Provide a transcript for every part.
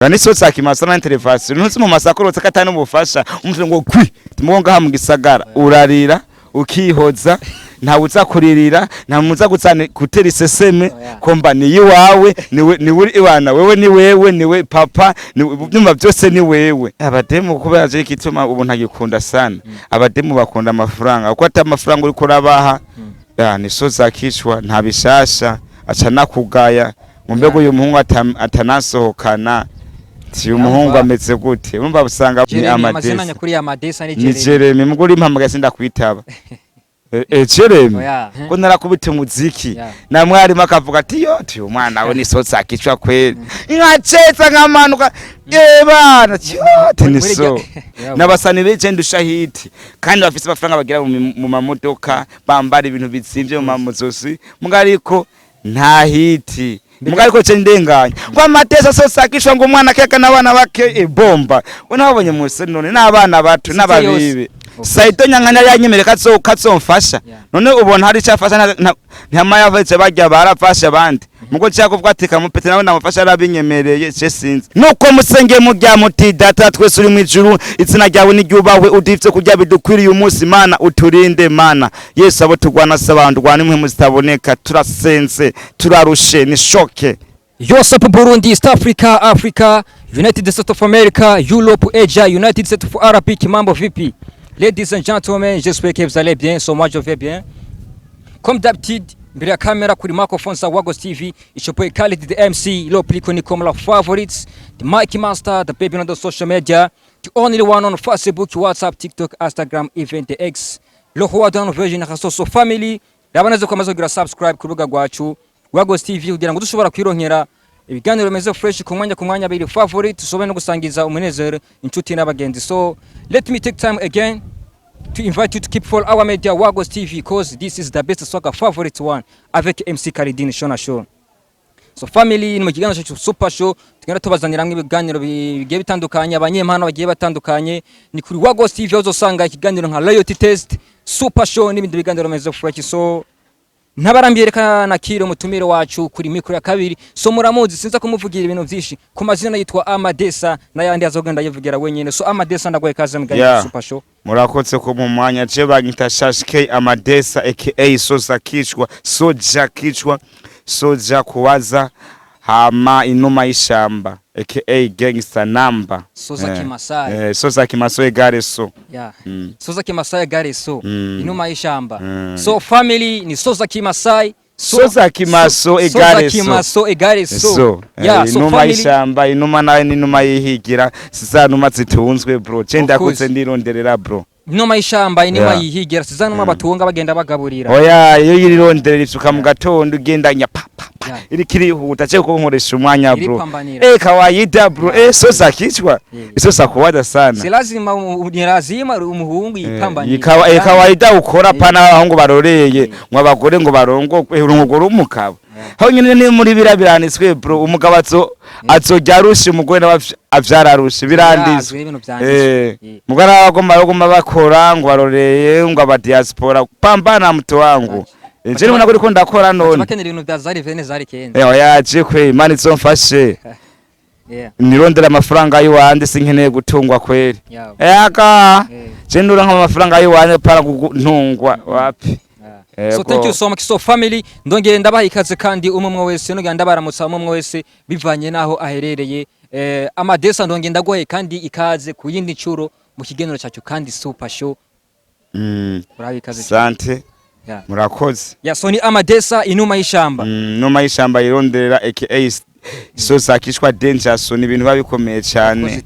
Rani sosa kimaso na interface ntuzi mu masakoro tsakatano bufasha umutwe ngo kwi timonga ha mu gisagara urarira ukihoza nta uza kuririra nta muza gutsana gutera iseseme komba ni yiwawe ni uri ibana wewe ni wewe niwe papa nyuma byose ni wewe abademu kubera je kituma ubu ntagikunda sana abademu bakunda amafaranga uko ata amafaranga uri kurabaha ni soza kishwa nta bishasha aca nakugaya mumbego uyu muhungu atanasohokana si umuhungu ameze gute urumva busanga ni Amadesa ni Jeremy muguri impamagaye sinda kwitaba Jeremy ko narakubita umuziki na mwari makavuga ati yo ti umwana we ni soza akicwa kweli ingacetsa nkamanuka bana tiniso nabasani legend ushahiti kandi bafise amafaranga bagira mu mamodoka bambara ibintu bizimvye mu mamuzosi mugariko nta hiti mugariko cendenganya kwa Amadesa soza akicwa ngo umwana keka nabana bake bomba unabonye muse none nabana bato nababibe Saito nyankanya yanyemere katsomfasha none ubona hari cyafasha ntama yavetse bajya barafasha abandi mugo cyakuvuga ati kamupete nawe namufasha arabinyemereye je sinzi nuko musenge mu rya muti data twese uri mu ijuru itsina ryawe n'iryubawe udifite kujya bidukwiriye umunsi mana uturinde mana Yesu abo tugwana sabantu rwana imwe muzitaboneka turasense turarushe ni shoke Yose Burundi, East Africa, Africa, United States of America, Europe, Asia, United States of Arabic, mambo vipi? Ladies and gentlemen, j'espère que vous allez bien, moi je vais bien. Comme d'habitude, mbele ya kamera kuri microphone za Wagos TV, ishopoe Khalid the MC, lo pliko ni comme la favorites, the Mikey Master, the baby on the social media, the only one on Facebook, WhatsApp, TikTok, Instagram, even the X. Lo huwa dono version ya social family, labanazo kwa mazo gira subscribe ku rubuga rwacu Wagos TV kugira ngo dushobora kwironkera ibiganiro bimeze fresh ku mwanya biri favorite sobe no gusangiza umunezero inshuti n'abagenzi. So let me take time again to invite you to keep follow our media Wagos TV because this is the best soccer favorite one avec MC Khalid Shona Show. So family ni mu kiganiro cyacu super show tugenda tubazanira ibiganiro bigiye bitandukanye abanyempano bagiye batandukanye ni kuri Wagos TV uzosanga ikiganiro nka loyalty test super show n'ibindi biganiro bimeze fresh. So ntabarambireka nakiro mutumire wacu kuri mikro ya kabiri so muramuzi sinza kumuvugira ibintu byinshi ku mazina yitwa Amadesa na yandi azogenda yivugira wenyene. So Amadesa ndagwaye kaze muganye super show murakotse ko mu mwanya je bagita Shashke Amadesa aka soza kicwa soja kuwaza hama inuma y'ishamba aka gangster number soza kimasai soza kimasoi gareso soza kimasai gareso inuma y'ishamba. So family ni soza kimasai soza kimaso egareso so inuma y'ishamba inuma nawe ni inuma yihigira sizanuma zitunzwe bro cenda kutse ndironderera bro inuma y'ishamba inuma yihigira sizanuma batunga bagenda bagaburira oya iyo yirironderera isuka mu gatondo ugendanya papa iri kirihuta cyo kunkoresha umwanya bro kawaida bro soza kichwa soza kuwada sana si lazima umuhungu yipambanira kawaida ukora pana abahungu baroreye mwabagore ngo barongo urunguguru umukabo aho nyine ni muri biranditswe bro umugabo azojyarushi umugore nawe avyararusha biranditswe mugana bagomba bakora ngo baroreye ngo aba diaspora pambana mtu wangu njeni muna kuri ndakora none bakenera ibintu bya zari vene zari kenze yaje kwe imana izomfashe nirondera amafaranga yiwande sinkeneye gutungwa kweri je ndura nk'amafaranga yiwande para guntungwa wapi. So thank you so much. So family ndongeye ndabaha ikaze kandi umwe wese no ganda baramutsa umwe wese bivanye naho aherereye. Amadesa ndongeye ndagoye kandi ikaze ku yindi ncuro mu kigenero cyacu kandi super show. Urabikaze sante murakoze. So ni Amadesa inuma y'ishamba. Inuma y'ishamba yironderera aka soza kishwa danger. So ni ibintu babikomeye cyane.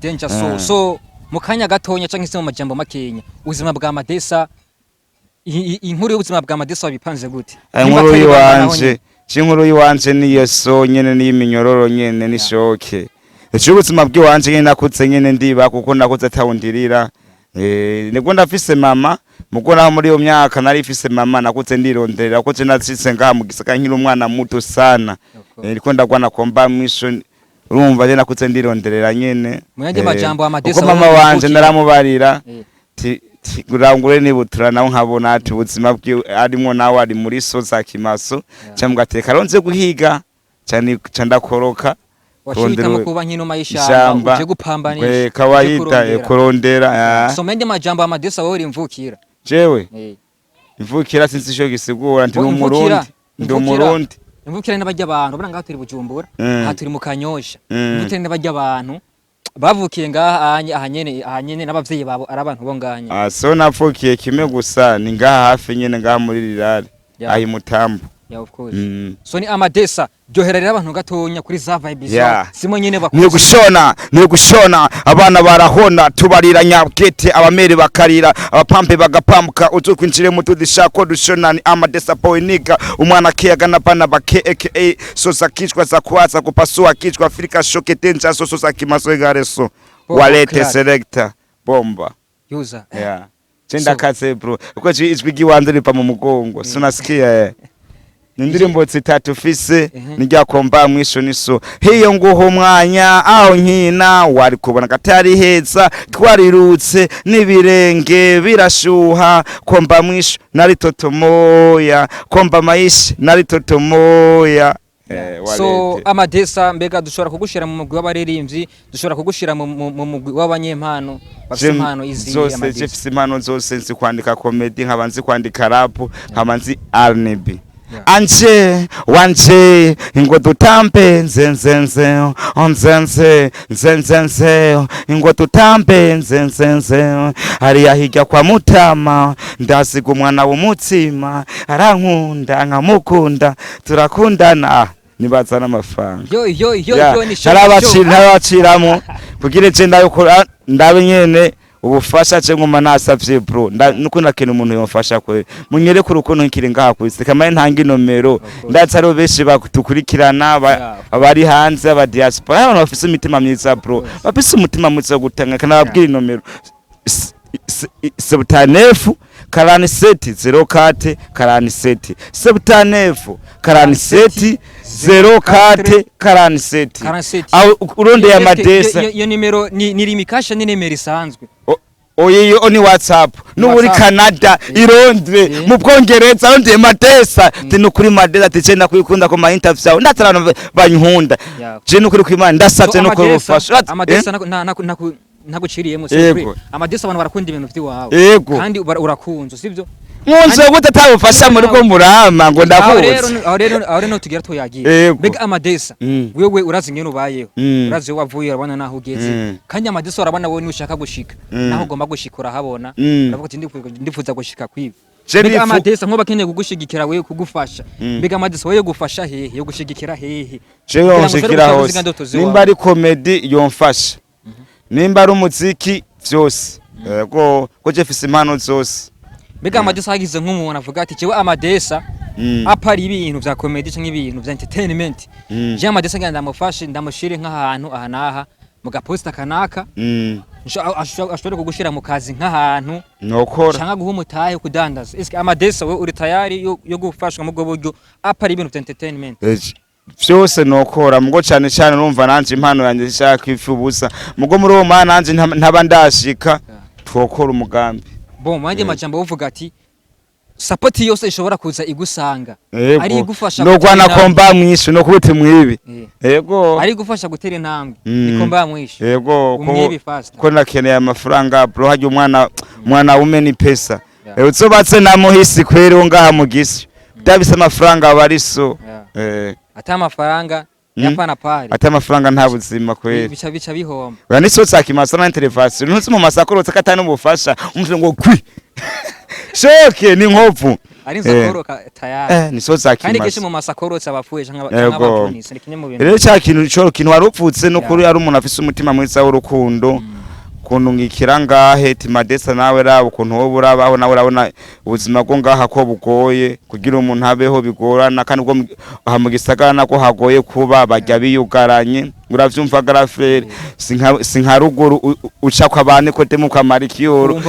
So mukanya gatonya cyangwa se mu majambo makenya ubuzima bwa Amadesa inkuru y'ubuzima bwa Amadesa bipanze gute? Inkuru yiwanje niyo so nyene n'iminyororo nyene ni shoke. Ubuzima bw'iwanje nyene nakutse nyene ndiba kuko nakutse atawundirira. Nibwo ndafise mama mugora muri yo myaka nari ifise mama nakutse ndironderera ko je natsitse ngaha mu gisaka nkiri umwana muto sana. Niko ndagwana komba mwisho urumva je nakutse ndironderera nyene. Muyanje majambo Amadesa ko mama wanje naramubarira gurangure nibutura nawo nkabona ati ubuzima bwi arimo nawe ari muri soza kimaso cyangwa gateka ronze guhiga cyane ndakoroka washitamo kuba nk'inuma y'ishamba uje gupambanisha kawaida kurondera so mende majambo amadesa wowe imvukira jewe imvukira sinzi ico gisigura ndi umurundi imvukira n'abajya abantu bura ngaho turi Bujumbura aha turi mu Kanyosha imvukira n'abajya abantu bavukiye ngaha ahanyene n'abavyeyi babo ari abantu bo nganye so navukiye kimwe gusa ni ngaha hafi nyene ngaha muri Rirare ahi Mutambo of course so ni amadesa ryoherera abantu gatonya kuri za vibes simo nyene ni gushona abana barahona tubarira nyabwete abamere bakarira abapampe bagapambuka utukwinjire mu tudishako dushona ni amadesa poenika umwana kiyaga nabana bake aka sosa kishwa za kuaza kupasua kishwa Afrika shoke tenja sosa kimaso gareso walete selector bomba user Chenda kaze bro uko ijwi giwanze ripa mu mugongo sinasikia Nindirimbo zitatu fise nijya komba mwisho niso hiyo nguho mwanya aho nkina wari kubona katari heza twarirutse nibirenge birashuha komba mwisho nari totomoya komba maisha nari totomoya so amadesa mbega dushobora kugushira mu mugwi w'abaririmbyi dushobora kugushira mu mugwi w'abanyempano bafite impano izi zose zifite impano zose nzi kwandika comedy nkabanzi kwandika rap nkabanzi R&B Anje wanje ingo dutambe nzenzenze ingo dutambe nzenzenze ari yahiga kwa Mutama ndasiga umwana w'umutsima arankunda nkamukunda turakundana nibazana amafaranga yo ni sharabaciramo kugira je ndayukora ndabe nyene ubufasha je ngoma nasavye bro nuko nakene umuntu yomfasha kwe munyereke urukundo nkiri ngaha kwise kamaye ntanga nomero ndatsaro beshi bakutukurikirana abari hanze aba diaspora abantu bafise imitima myiza bro bafise umutima mwiza gutanga kana babwira nomero 79 47 04 47 79 47 04 47 au uronde ya madesa iyo nimero ni rimikasha ni nimero isanzwe oyiyo oni WhatsApp n'uri Canada irondwe mu Bwongereza ronde madesa tinukuri madesa ticenda kwikunda ko ma interview ndatarano banyhunda je nukuri kwimana ndasavye no kubufasha amadesa naguciriyemo sivyo amadesa abantu barakunda ibintu vyiwawe kandi urakunze sivyo Nkunze gute tabufasha muri ko murama ngo ndakuze aho rero tugira to yagiye bega amadesa wewe urazi ngene ubayeho urazi wavuye urabona naho ugeze kandi amadesa urabona wowe ushaka gushika naho ugomba gushikura habona uravuga ati ndifuza gushika kwiba bega amadesa nko bakeneye kugushigikira wewe kugufasha bega amadesa wewe gufasha hehe yo gushigikira hehe jewe onshikira hose nimba ari comedy yomfasha nimba ari umuziki vyose ko jefise impano zose Bega amadesa hagize nk'umuntu avuga ati cewe amadesa apari ibintu vya comedy canke ibintu vya entertainment je amadesa ngenda ndamufashe ndamushire nk'ahantu ahanaha mu gaposta kanaka ashobora kugushira mu kazi nk'ahantu nokora canka guha umutahe kudandaza iske amadesa we uri tayari yo gufashwa mu bwo buryo apari ibintu vya entertainment vyose nokora mugo cyane cyane numva nanje impano yanje ishaka ifubusa mugo muri uwo mana nanje ntaba ndashika twokora umugambi Bon manje majambo uvuga ati support yose ishobora kuza igusanga ari igufasha no gwana komba mwisho no kubute mwibi yego ari igufasha gutera intambwe ikomba mwisho yego ko nakeneye amafaranga bro haje umwana umeni pesa uzobatse namuhisi kwere ngaha mugisi dabise amafaranga abariso ata amafaranga yapana pari ata amafaranga nta buzima kwere bica bihomba urani sotsa kimasa na interface ntuzi mu masakoro tsakatana ubufasha umuvye ngo kwi shoke ni nkovu ari nsakoro tayari ni sotsa kimasa kandi keshe mu masakoro tsabapfuye nk'abapolisi kinye mu bintu rero cya kintu cyo kintu warupfutse no kuri ari umuntu afise umutima mwiza w'urukundo kuntu ngikira ngahe timadesa nawe rabo kuntu wo burabaho nawe urabona ubuzima bwo ngaha ko bugoye kugira umuntu abeho bigorana kandi ubwo hamugisagara nako hagoye kuba bajya biyugaranye uravyumva garafere sinka ruguru uca kwa bane ko temu kwa marikiyoro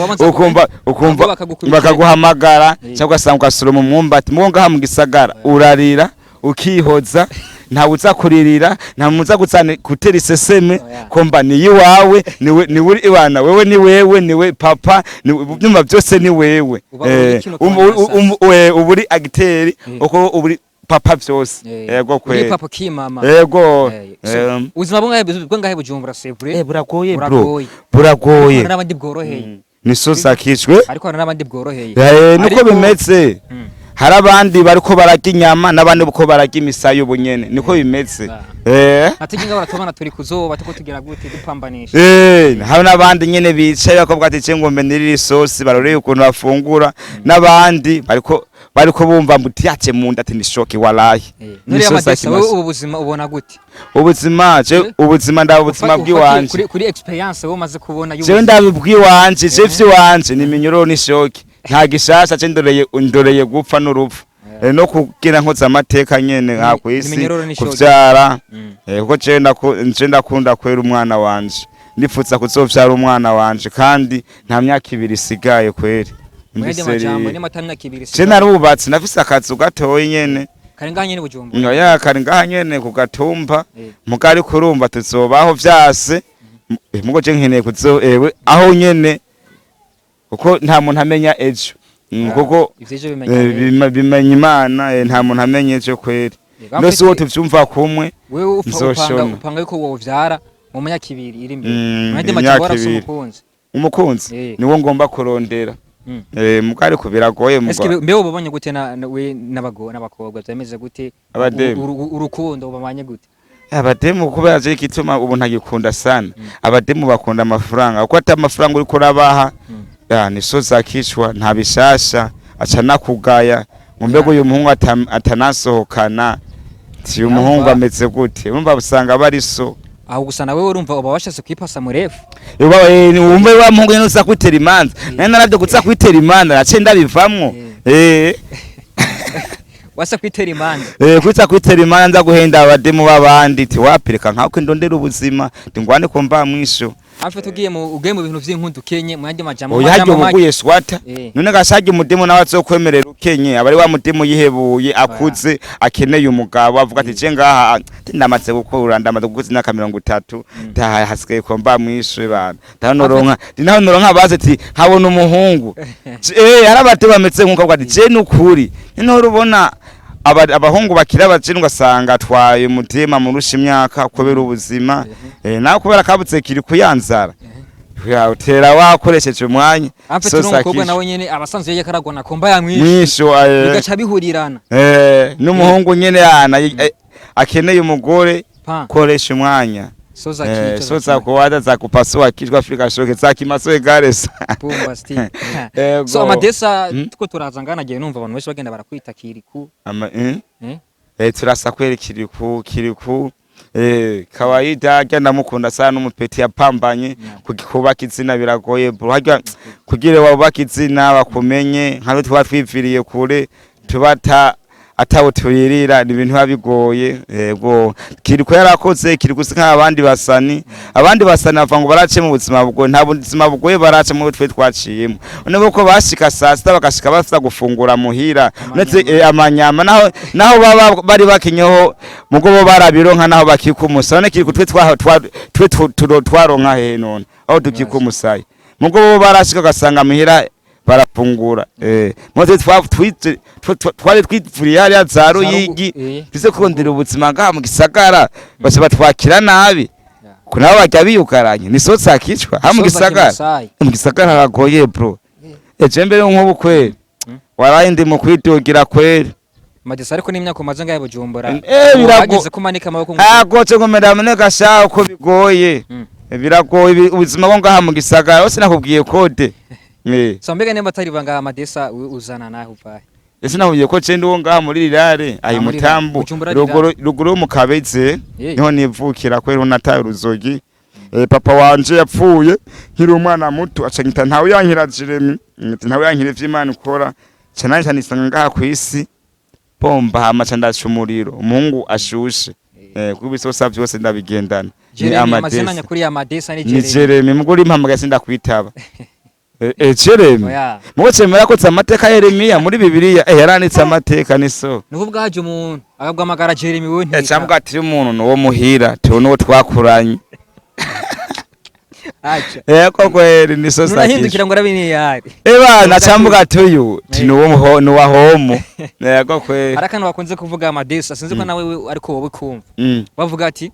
ukumva bakaguhamagara cyangwa sanga gasoro mu mwumbati mu ngaha mu gisagara urarira ukihoza nta uza kuririra nta muza gutsane kutera iseseme komba ni yiwawe ni uri ibana wewe ni wewe niwe papa byuma byose ni wewe uburi agiteri uko uburi papa vyose yego Uri kweli papa kimama. yego Ubuzima bwo ngahe Bujumbura c'est vrai. buragoye bro buragoye N'abandi bworoheye. nisosakishwe Ariko hari n'abandi bworoheye. niko bimeze hari abandi bariko bararya inyama n'abandi buko bararya imisayo ubunyene niko bimeze Atiginga baratubana turi kuzoba tuko tugira gute dupambanisha hari n'abandi nyene bicaye bakobwa ati cengo mbenirira isosi baroreye ukuntu bafungura n'abandi bariko bumva muti yace munda ati nishoke walahi nuri amadesa wowe ubu buzima ubona gute ubuzima ndabuzima bw'iwanje kuri experience wo maze kubona je ndabibwiwanje je vy'iwanje ni minyoro nishoke nta gishasha je ndoreye gupfa n'urupfu no kugira nkoza amateka nyene nka kwisi kuvyara kuko je ndakunda kwera umwana wanje ndipfutsa kuzovyara umwana wanje kandi nta myaka ibiri isigaye kweri je narubatse nafise akazu gatoyi nyene kari ngaha nyene Bujumbura ya kari ngaha nyene ku gatumba mugari kurumva tuzobaho vyase mugo je nkeneye kuzo aho nyene kuko nta muntu amenya ejo kuko bimenya Imana nta muntu amenya ejo kweri nose wo tuvyumva kumwe wewe upanga yuko wovyara mu myaka ibiri iri imbere mwende majabora umukunzi niwo ngomba kurondera mugari ko biragoye mugo mbe ubonye gute n'abakobwa byameze gute urukundo ubamanye gute abademu kubera je kituma ubu ntagikunda sana abademu bakunda amafaranga uko ata amafaranga uri kurabaha nisoza kishwa nta bishasha aca nakugaya mumbego uyu muhungu atanasohokana ti uyu muhungu ameze gute urumva busanga bari so aho gusa nawe urumva uba washatse kwipasa murefu wumve wa muhungu nyene usa kwitera imanza nari naravye gutsa kwitera imanza nace ndabivamwo wasa kwitera imanza kwitsa kwitera imanza nza guhenda abademu babandi ti wapireka nkako ndondera ubuzima ndingwane ko mva mwisho Afe tugiye mu bintu vy'inkundu Kenye mu yandi majambo majambo buguye swata none gashaje umudemo nawe azokwemerera ukenye abari wa mudemo yihebuye akuze akeneye umugabo avuga ati je ngaha ndamaze gukora ndamaze gukuza imyaka 30 taha hasigaye ko mba mwishwe bana naho noronka baze ati habona umuhungu harabate bametse nkuko avuga ati je nukuri none urubona abahungu bakira bacini ugasanga atwaye umutima murusha imyaka kubera ubuzima nawe kubera kabutse kiri kuyanzara utera wakoresheje umwanya so sakishwa nawe nyene abasanzwe yeye karagona komba yamwisho bigaca bihurirana n'umuhungu nyene yana akeneye umugore koresha umwanya soza kuwada za kupasua kijwa Afrika shoke za kimasoe garesa pumba sti so amadesa tuko turazangana giye numva abantu benshi bagenda barakwita kiriku turasa kweri kiriku kawaida agenda mukunda sana n'umupeti yapambanye kubaka izina biragoye burya kugire wabaka izina bakumenye nkabe twatwiviriye kure tubata atawo tuyirira ni ibintu babigoye yego kiriko yarakoze kiri gusinka abandi basani bavango barace mu buzima bwo nta buzima bwoye barace mu twe twaciyemo none boko bashika sasta bakashika bafisa gufungura muhira netse amanyama naho baba bari bakinyeho mugo bo barabironka naho bakikumusa none kiri kutwe twaronka he none aho tukikumusaye mugo bo barashika gasanga muhira barafungura mose twari twivuriye hariya za Ruyigi bize kurondera ubuzima ngaha mu gisagara bose batwakira nabi kunabo bajya biyugaranye ni sotsa akicwa ha mu gisagara haragoye bro eje mbere nk'ubu kweri waraye ndi mu kwidogira kweri madesa ariko n'imyaka umaze ngahe Bujumbura biragoye kumanika amaboko agoce ngomera muneka shaho ko bigoye biragoye ubuzima bwo ngaha mu gisagara hose nakubwiye kode so mbega nemba atari banga amadesa uzana naho uvaye ese nahuye ko cende wo ngaha muri rirare ayi mutambu ruguru mu Kabeze niho nivukira kwero nataye uruzogi papa wanje yapfuye nkiri umwana muto acanyita ntawe yankira Jeremy ntawe yankira vy'Imana ukora cyane nisanga ngaha kwisi bomba amaca ndacumuriro umuhungu ashushe kubisosa byose ndabigendana ni amazina nyakuri ya amadesa ni Jeremy muguri impamagaye sindakwitaba Jeremy mucemera ko tsamateka Yeremiya muri Bibiliya yaranitse amateka niso nuko bwaje umuntu agabwa amagara Jeremy we cyambwa ati umuntu no muhira to no twakuranye acha yego kweli ni sosa nunahindukira kisho ngo arabini yari ebana cambuga tuyu ni wa homo yego kweli arakana bakunze kuvuga amadesa sinzi ko nawe ariko wowe kumva Mm. bavuga ati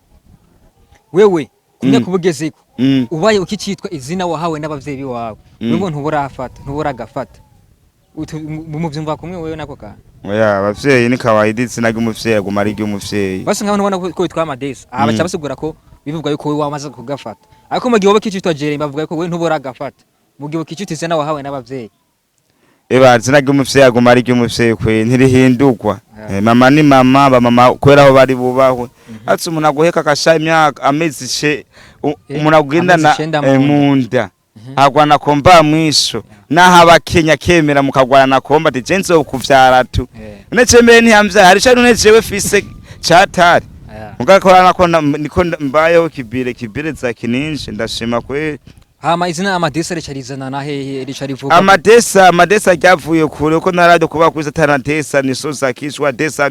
wewe kumya kubugezeko Mm. ubaye ukicitwa izina wahawe n'abavyeyi wawe ngo ntuburafata ntuburagafata mu byumva kumwe wewe nako ka oya abavyeyi ni kawaida itsina ry'umuvyeyi gumara iry'umuvyeyi basi nk'abantu ubona ko witwa amadesa abaca basigura ko bivuga yuko wowe wamaze kugafata ariko mu gihe wowe kicitwa Jeremy bavuga ko wewe ntuburagafata mu gihe ukicitwa izina wahawe n'abavyeyi eba itsina ry'umuvyeyi gumara iry'umuvyeyi kwe ntirihindurwa mama ni mama bamama kwera aho bari bubahwe atse umuntu aguheka akasha imyaka amezi she umuntu agendana munda agwana komba mwisho naho abakenya kemera mukagwana na komba ati jenze ukuvyara tu necemeye ntihamvya hari cyo necewe fise catari mugakorana ko niko mbayeho kibire za kininje ndashima kwe hama izina amadesa ricarizana na hehe ricarivuga amadesa ryavuye kure ko narado kuba kwiza taranatesa ni sosa kishwa desa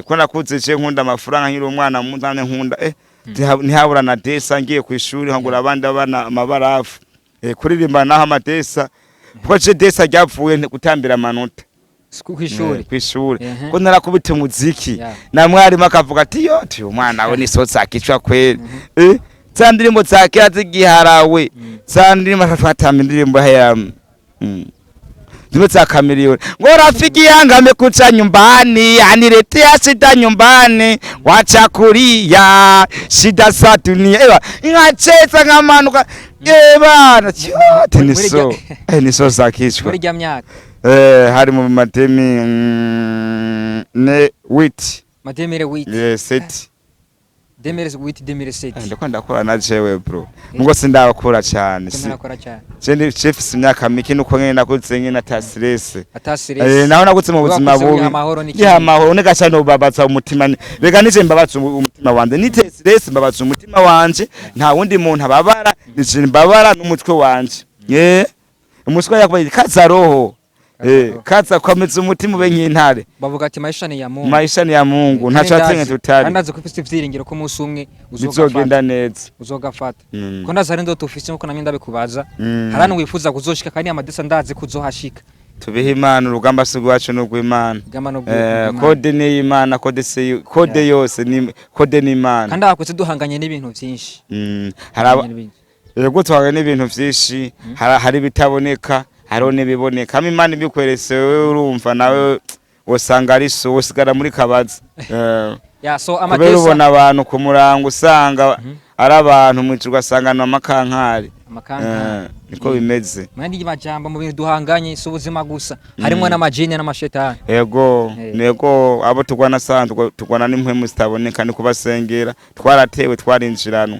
ko nakuze je nkunda amafaranga nkiri umwana mundane nkunda ntihabura na desa ngiye kwishuri nkagura abandi abana amabarafu kuririmba naho amadesa ko je desa ryavuye gutambira amanota kwishuri ko narakubita umuziki na mwarimu akavuga ati yo ti umwana we ni sosa kishwa kweli Sandirimbo zake azigiharawe sandirimbo atwatamba indirimbo haya zimwe za Chameleone ngo rafiki yanga amekucha nyumbani aniletea shida nyumbani wacha kulia shida za dunia ewa ingacheza ngamanuka bana cyote niso za kichwa muri rya myaka hari mu matemi ne wit matemere wit seti Demeres wit demeres 7 ndiko ndakora na jewe bro mugo sindakora cyane je chef imyaka mike nuko ngene nakuze ngene atasirese naho nakutse mu buzima bubi ya mahoro nega cyane ubabatsa umutima rega nije mbabatsa umutima wanje nitesirese mbabatsa umutima wanje nta wundi muntu ababara nije mbabara n'umutwe wanje umutwe yakubye kazaroho kaza kwameza umutima ube nk'intare bavuga ati maisha ni ya Mungu ntaco atenge tutari kandaze ko ufite ivyiringiro ko musi umwe uzogenda neza uzogafata ko ndaza rendo tufise nko namye ndabikubaza harano wifuza kuzoshika kandi amadesa ndazi kuzohashika tubihe Imana urugamba sigwacu no gw'Imana kode ni Imana kode yose ni kode ni Imana kandi akutse duhanganye n'ibintu byinshi haraba yego twagane n'ibintu byinshi hari bitaboneka haro nebiboneka Imana ibikwerese wewe urumva nawe wosanga ari so wosigara muri kabaza so amadesa ubona abantu ku murango usanga ari abantu mu ugasangana amakankari niko bimeze mandi y'amajambo mu bintu duhanganye subuzima gusa harimo n'amajini n'amashetani nego abo tugwana sanzwe tugwana n'impwemu zitaboneka ni kubasengera twaratewe twarinjirano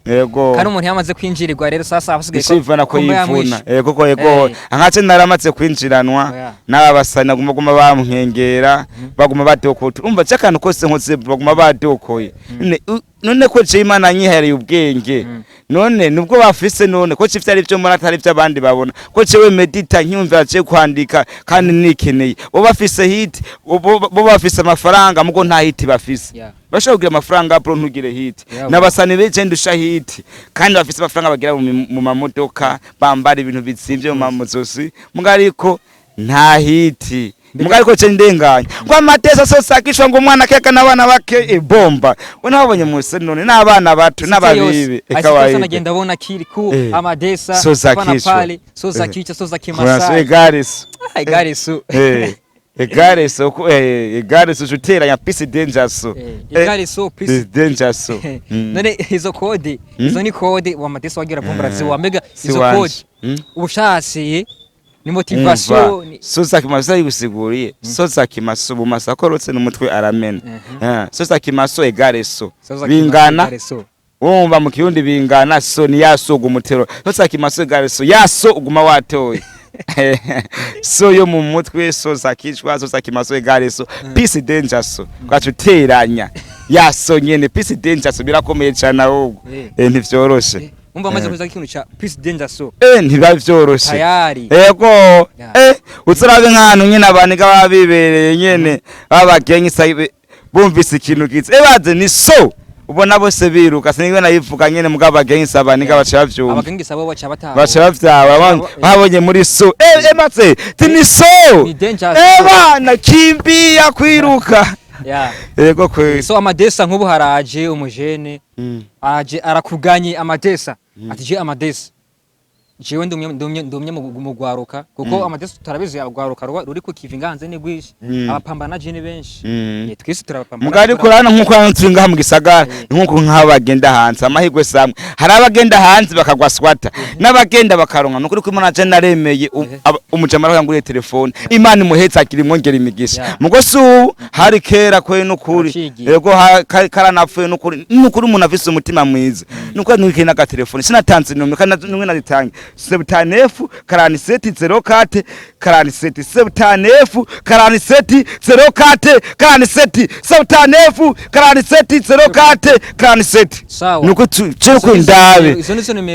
kandi umuntu yamaze kwinjirirwa rero sasa abasigaye ishivana ko yivuna koko angace naramaze kwinjiranwa n'abasana guma bamwengera baguma badokoye umva cyakana kose nkoze baguma badokoye none ko je Imana nyihereye ubwenge none nubwo bafise none ko cifite ari byo muri atari byo abandi babona ko cewe medita nkyumvira je kwandika kandi nikeneye bo bafise hit bo bafise amafaranga mugo nta hit bafise bashaka kugira amafaranga bro ntugire hit nabasani beje ndusha hit kandi bafise amafaranga bagira mu mamodoka bambara ibintu bizimvye mu mamozosi mugariko nta hit mugariko cyo ndenganya kwa matesa so sakishwa ngo umwana keka nabana bake bomba wona babonye muse none nabana bato nababibi ekawaye nagenda bona kiri ku amadesa bana pale so sakicha so zakimasa egariso jutera ya peace dangerous dangerous none izo code izo ni code wa matesa wagira bombra ziwa mega izo code ubushasi ni motivation soza kimaso yigusiguriye soza kimaso bumasakorotse n'umutwe aramena soza kimaso egareso bingana wumva mu kiyundi bingana so ni yasoga umutero soza kimaso egareso yaso uguma watoye so yo mu mutwe soza kicwa soza kimaso egareso peace dangerous kwacuteranya yaso nyene peace dangerous birakomeye cyane ahubwo ntivyoroshe umva maze kuza ikintu cha peace danger so ntibavyoroshe tayari yego utsirabe nk'ahantu nyine abanika babibereye nyene babagenye sabe bumvise ikintu kitse baze ni so ubona bose biruka sinigwe nayivuga nyene mugabo agengi abaniga bacha bavyumva abagengi sabo bacha bataha bacha bavyaba babonye muri so matse tini so bana kimbia kwiruka yego kwe so amadesa nk'ubu haraje umujene aje arakuganye amadesa ati je amadesa jewe ndumye mu gwaruka kuko amadesa turabizi agwaruka ruri ku kivinga hanze ni gwishi abapambana je ni benshi twese turabapambana mugari kurana nkuko turi mu gisagara nkuko nk'abagenda hanze amahigwe samwe hari abagenda hanze bakagwa swata n'abagenda bakaronka nukuri ko imana je naremeye umujamara yanguriye telefone imana imuhetsa akiri mwongera imigisha mugo su hari kera kwe nukuri yego karanapfuye nukuri umuntu afise umutima mwiza nuko nukina ka telefone sinatanze numwe kana numwe naritanga 7 47 04 47 7 47 04 47 7 47 04 47 nuko cyo kwindabe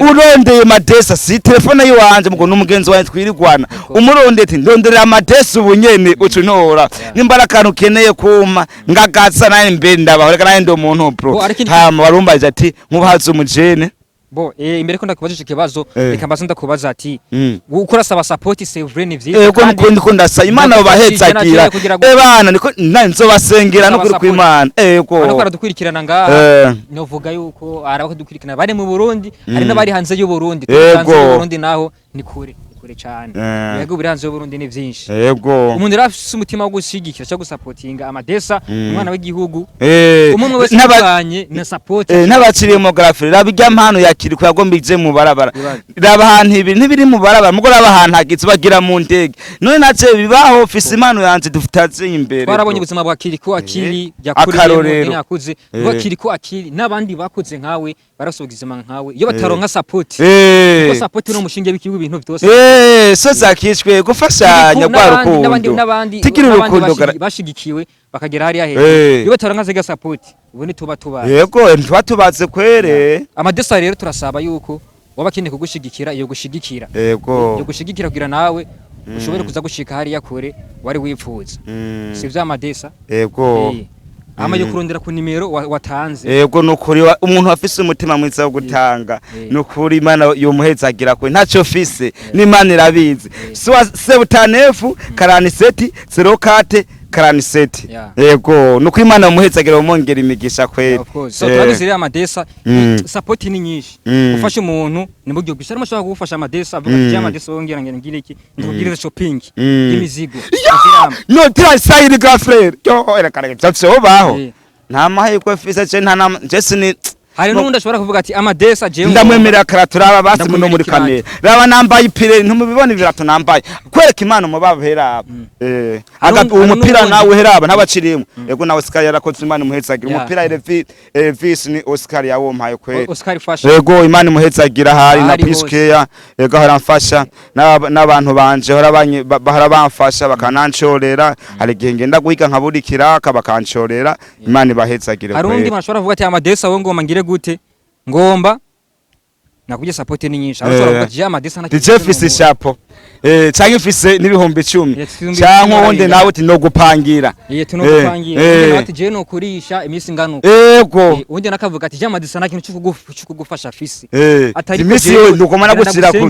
urondeye madesa si telefone yiwanje mugo n'umugenzi wanje twirigwana umuronde ati ndonderera madesa ubunyene ucunora nimbara kantu keneye kuma ngagatsa naye mbenda bahoreka naye ndo umuntu bro hama warumbaje ati nkubahaze umujene bo imbere ko ndakubajije kibazo reka mbaza ndakubaza ati gukora saba support Severine vyiza yego nuko ndasa imana bahetsagira bana niko nanzo basengera no kuri kwimana yego ariko aradukwirikirana ngaha novuga yuko arabadukwirikirana bari mu Burundi ari nabari hanze y'u Burundi hanze y'u Burundi naho ni kure cyane yego biranze y'u Burundi ni vyinshi yego umuntu rafise umutima wo gushigikira cyo gusupportinga amadesa umwana w'igihugu umwe wese ubanye na support n'abakiriye mu graphe rabijya mpano yakiri ko yagombije mu barabara raba ahantu ibintu biri mu barabara mugo raba ahantu hagitse bagira mu ndege none nace bibaho office impano yanje dufitaze imbere twarabonye ubuzima bwa Kiriko Akili yakuriye mu yakuze bwa Kiriko Akili nabandi bakuze nkawe barasubizima nkawe iyo bataronka support ko support no mushinge bikiwe ibintu byose so zakishwe gufashanya kwa rukundo tikiri urukundo bashigikiwe bakagera hari ahe iyo bataronka zega support ubundi tuba yego ntwatubaze kwere amadesa rero turasaba yuko wabakinde kugushigikira iyo gushigikira yego yo gushigikira kugira nawe ushobore kuza gushika hari yakure wari wipfuza sivyo amadesa yego ama yo kurondera ku nimero watanze yego nukuri umuntu afise umutima mwiza wo gutanga nukuri imana yo muhezagira kwe ntaco fise n'imana irabizi so 7 47 04 47 yego nuko imana muhezagira umongera imigisha kweli so twabizire amadesa support ni nyinshi ufasha umuntu ni buryo bwishara mushaka gufasha amadesa avuga ati amadesa wongera ngire iki ndubwire shopping y'imizigo no try side girlfriend yo era kare cyatse baho nta mahirwe fise je nta je sini hari n'undi ashobora kuvuga ati amadesa je ndamwemerera karaturaba basi muno muri kamera raba nambaye ipire ntumubibona ibirato nambaye kwereka imana mubabahera umupira nawe heraba ntabacirimo yego nawe Oscar yarakoze imana muhetsagira umupira Elvis ni Oscar yawo mpaye kwere Oscar fashion yego imana muhetsagira hari na Piskeya yego haramfasha n'abantu banje bahora bamfasha bakanancorera hari gihe ngenda guhiga nkaburikira bakancorera imana bahetsagire hari undi mashobora kuvuga ati amadesa wo ngoma ngire gute ngomba nakuje support ni nyinshi arashobora kuvuga ati amadesa na Jeffis shapo cyangwa ifise n'ibihumbi 10 cyangwa wonde nawe uti no gupangira tunogupangira wonde ati je no kurisha imisi ngano yego wonde nakavuga ati jama disa nakintu cy'ukugufasha fisi atari imisi yo dukomana gusira ku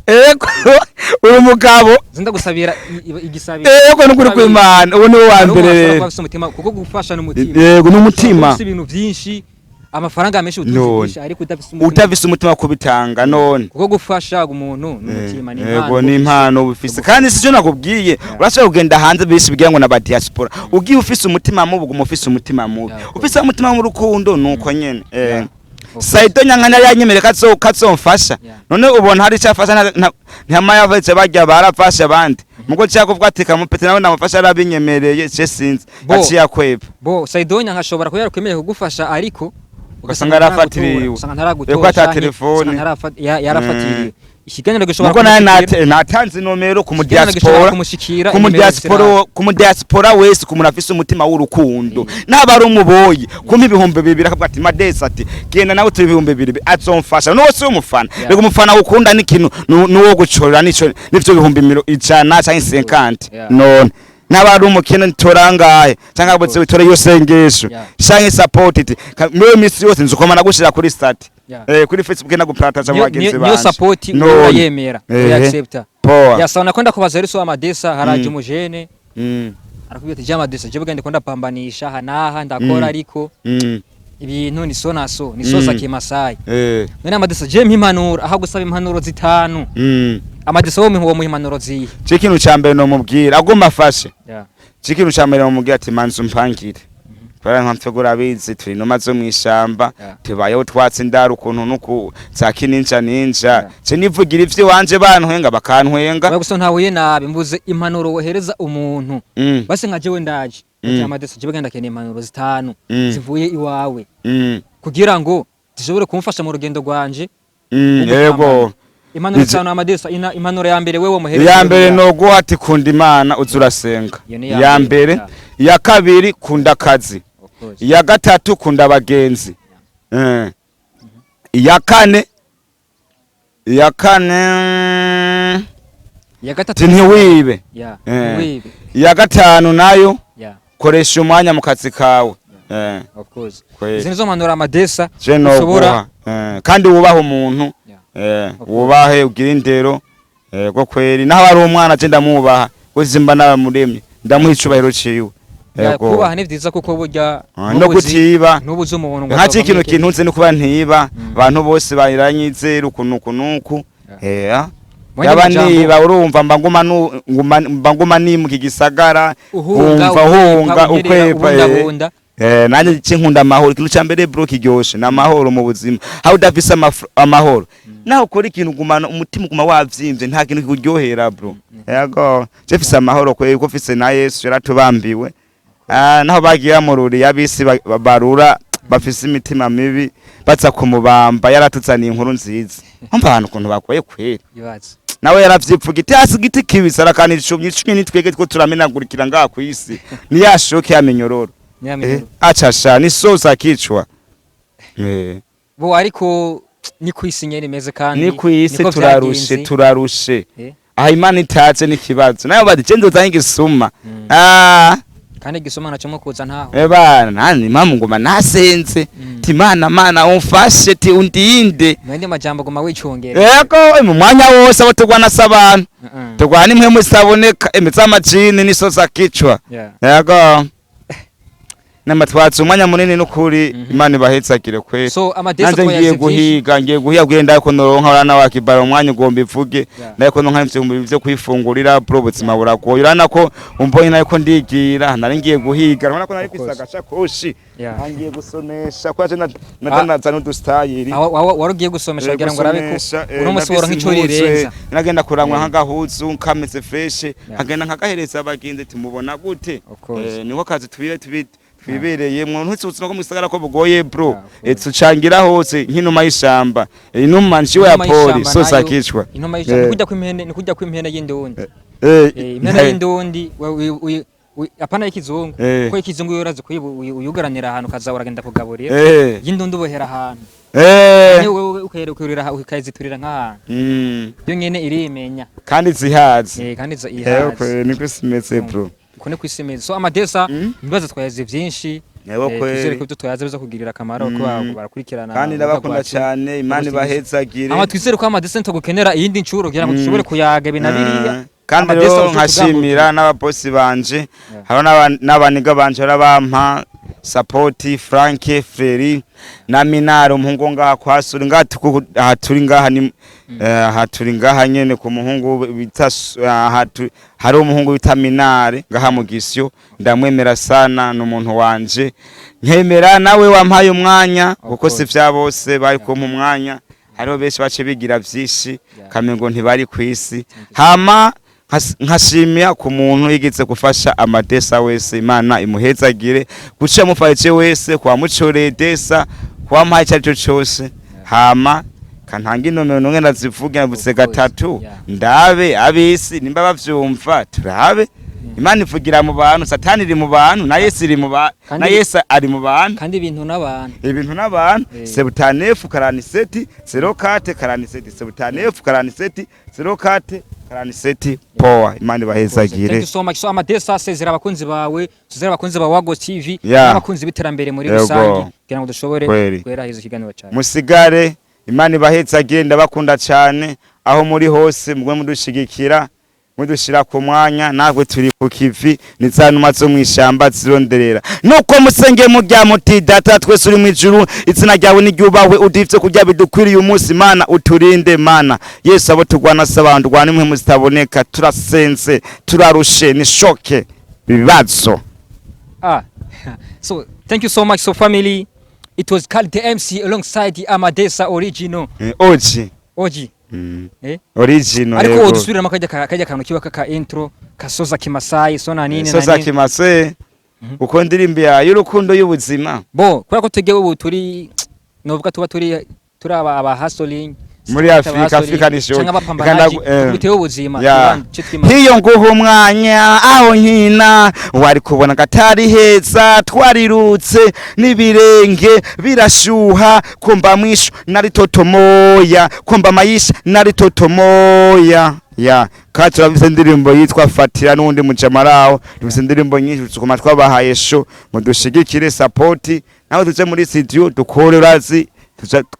yego uri mugabo zinda gusabira igisabira yego nukuri kw'Imana ubu ni wa mbere kuko gufasha n'umutima yego n'umutima ibintu byinshi amafaranga menshi utuzisha ariko udafise umutima kubitanga none kuko gufasha umuntu n'umutima yego ni impano bifise kandi sicyo nakubwiye urashaka kugenda hanze bisi bigira ngo na diaspora ugiye ufise umutima mubi ugumufise umutima mubi ufise umutima mu rukundo nuko nyene Saido nyankana yanyemereka katsomfasha none ubona hari cyafasha ntama yavetse bajya barafasha abandi muko cyakuvuga ati kamupete nawe namufasha arabinyemereye je sinzi aciya kweba bo Saido nyankashobora ko yarakwemereye kugufasha ariko ugasanga yarafatiriwe usanga ntaragutora ata telefone yarafatiriwe ikiganiro gishobora kuko natanze nomero ku diaspora wese ku munafise umutima w'urukundo nabari umuboyi kumpa ibihumbi 2 akavuga ati madesa ati genda nawe turi ibihumbi 2 azomfasha no wose umufana rego umufana ukunda n'ikintu nuwo gucorera nico nivyo bihumbi 100 cyangwa 50 none n'abari umukene ntorangaye cyangwa bose bitore yo sengesho shange support it mwe misi yose nzukoma nagushira kuri stat kuri Facebook na guplataza mu bagenzi banje niyo support urayemera uyaccepta yasana kwenda kubaza rero Amadesa haraje umujene arakubita ati Amadesa je bugende kwenda pambanisha hanaha ndakora ariko ibintu ni so naso ni so za kimasai none Amadesa je mpimanura aho gusaba impanuro zitanu Amadesa wo muhiwo muhimanuro zihe cikintu cyambere no mubwira agoma afashe cikintu cyambere no mubwira ati manzu mpangire bara nkamfegura abizi turi no mazo mwishamba tubayeho twatse ndaru ukuntu nuko zakininja ninja ce nivugira ivyo wanje bantwenga bakantwenga baguso ntahuye nabi mbuze impanuro wohereza umuntu base nka jewe ndaje Amadesa je bagenda kene impanuro zitanu zivuye iwawe kugira ngo zishobore kumfasha mu rugendo rwanje yego impanuro zitanu Amadesa impanuro ya mbere wewe muhereza ya mbere no guhati kunda Imana uzurasenga ya mbere ya kabiri kunda akazi ya gatatu kunda abagenzi ya kane ntiwibe ya gatanu nayo koresha umwanya mu kazi kawe of course izi nizo mpanuro Amadesa ushobora kandi wubaha umuntu wubahe ugira indero go kweri naho ari umwana je ndamubaha guzimba n'abamuremye ndamuha icubahiro ciwe kubaha ni vyiza kuko burya no gutiba nubuze umuntu ngo nkaci ikintu kintunze no kuba ntiba abantu bose bayiranyizera ukunuku yaba niba urumva mbanguma nimuka igisagara hunga ukwepa nanje cinkunda amahoro ikintu cyambere bro kiryoshe na amahoro mu buzima how udafise amahoro naho ukora ikintu gumana umutima guma wavyimbye nta kintu kikuryohera bro yego jefise amahoro kwe ko fise na Yesu yaratubambiwe naho bagiye amururi yabisi barura bafise imitima mibi baza kumubamba yaratutsaniye inkuru nziza umva abantu kuntu bakoye kwera nawe yaravyivuga iti hasi giti kibisara kandi icumye nitwege two turamenagurikira ngaha ku isi ni yashoke yamenyororo achasha ni soza kichwa bo ariko ni kwisi nyene meze kandi ni kwisi turarushe aha Imana itaze n'ikibazo nayo badi cendo zange suma kandi gisoma naco mukuza ntaho bana nani mama ngoma nasenze ti mana umfashe ti undinde mwende majambo goma wicongera yego mu mwanya wose abo tugwana sabana tugwana imwe musaboneka emeza amacini ni soza kichwa yego namatwatse umwanya munini n'ukuri Imana ibahetsagire kwe so Amadesa ngiye guhiga genda ko noronka urana wakibara umwanya ugomba ivuge ndako nonka ivyo kwifungurira bro buzima buragoye urana ko umbonye nayo ko ndigira nari ngiye guhiga urana ko nari kwisaga shakoshi ngiye gusomesha kwaje nadandaza n'udustayiri warugiye gusomesha kugira ngo arabe ko uno musoro nk'ico rirenza nagenda kurangwa nk'agahuzu kameze fresh agenda nkagahereza abagenzi timubona gute niko kazi twibereye mu ntutse ubuzima ko musagara ko bugoye bro tucangira hose nk'inuma y'ishamba inuma nshiwe ya poli so sakishwa inuma y'ishamba kujya kw'impene ni kujya kw'impene y'indundi impene y'indundi apana y'ikizungu ko y'ikizungu yoraze uyugaranira ahantu kaza uragenda kugaburira y'indundi ubohera ahantu wewe ukerera ukaziturira nk'ahantu byo nyene irimenya kandi zihaze kandi ihaze niko simeze bro kone kwisemeza so Amadesa ibibazo twayaze byinshi twizere ko twayaze biza kugirira akamaro ko barakurikirana kandi ndabakunda cyane Imana ibahezagire twizere ko Amadesa ntagukenera iyindi ncuro kugira ngo dushobore kuyaga binabiriya kandi rero nkashimira n'ababosi banje haro n'abaniga banje barabampa support Frank Freri na Minaro umuhungu ngaha kwasura ngaha turi ngaha ni haturi ngaha nyene ku muhungu bita hari umuhungu bita Minare ngaha mu Gisyo ndamwemera sana n'umuntu wanje nkemera nawe wampaye umwanya kuko si vya bose bari ku mwanya hariho benshi bace bigira vyishi kamengo ntibari kwisi hama nkashimira ku muntu yigeze gufasha Amadesa wese Imana imuhezagire guca mufaje wese kwa mucore Desa kwa mpaye cyacu cyose hama kantanga inomero none nazivuga buse gatatu ndabe abisi nimba bavyumva turabe Imana ivugira mu bantu, Satani iri mu bantu, na Yesu iri mu bantu, na Yesu ari mu bantu. Kandi ibintu n'abantu. Ibintu n'abantu. Sebutanefu 47 04 47 Sebutanefu 47 04 47 power. Imana ibahezagire. Thank you so much. So Amadesa sezera abakunzi bawe, sezera abakunzi ba Wago TV, n'abakunzi biterambere muri rusange kugira ngo dushobore kwera hizo kiganiro cyane. Musigare, Imana ibahezagire, ndabakunda cyane aho muri hose, mugwe mudushigikira, mudushira ku mwanya, nagwe turi ku kivi, nizanuma zo mwishamba zironderera. Nuko musenge mu rya muti data twese uri mu ijuru, izina ryawe niryubahwe, udivye kurya bidukwiriye umunsi Mana, uturinde Mana. Yesu abo tugwana s'abantu rwana imwe muzitaboneka, turasenze, turarushe, ni shoke bibazo. So thank you so much. So family, it was called the MC alongside the Amadesa original. Oji. Original. Ariko udusubiramo kajya kantu kiba ka intro kasoza kimasai sona nini na nini. Soza kimase. Uko ndirimbo y'urukundo y'ubuzima. Bo kubera ko tegewe ubu turi novuga tuba turi aba hustling muri Afrika nisho bitewe ubuzima hiyo nguho umwanya aho nkina wari kubona gatari heza twarirutse nibirenge birashuha kumba mwisho nari totomoya kumba mayisha nari totomoya kandi turabise indirimbo yitwa Fatira n'undi mujamaraho tubise indirimbo nyinshi tukoma twabahaye show mudushigikire support naho tuje muri studio dukore urazi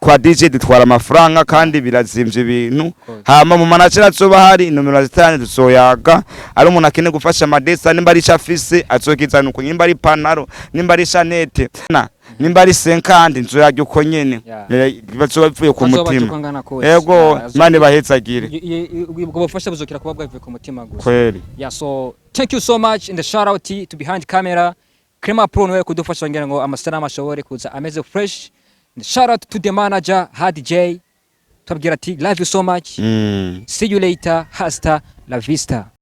kwa DJ dutwara amafaranga kandi birazimvye ibintu hama mu manacera zoba hari nomero zitane tuzoyaga ari umuntu akene gufasha Amadesa nimba ari chafise azokizana uko nimba ari panaro nimba ari chanete nimba ari 50 nzoyarya uko nyene bazoba bivuye ku mutima yego Imana bahezagire ubwo bufasha buzokira kuba bwavuye ku mutima gusa kweli. So thank you so much in the shout out to behind camera Clement Pro no kudufasha ngira ngo amasarama ashobore kuza ameze fresh. Shout out to the manager Hadi J. Tubwira ati love you so much. See you later. Hasta la vista.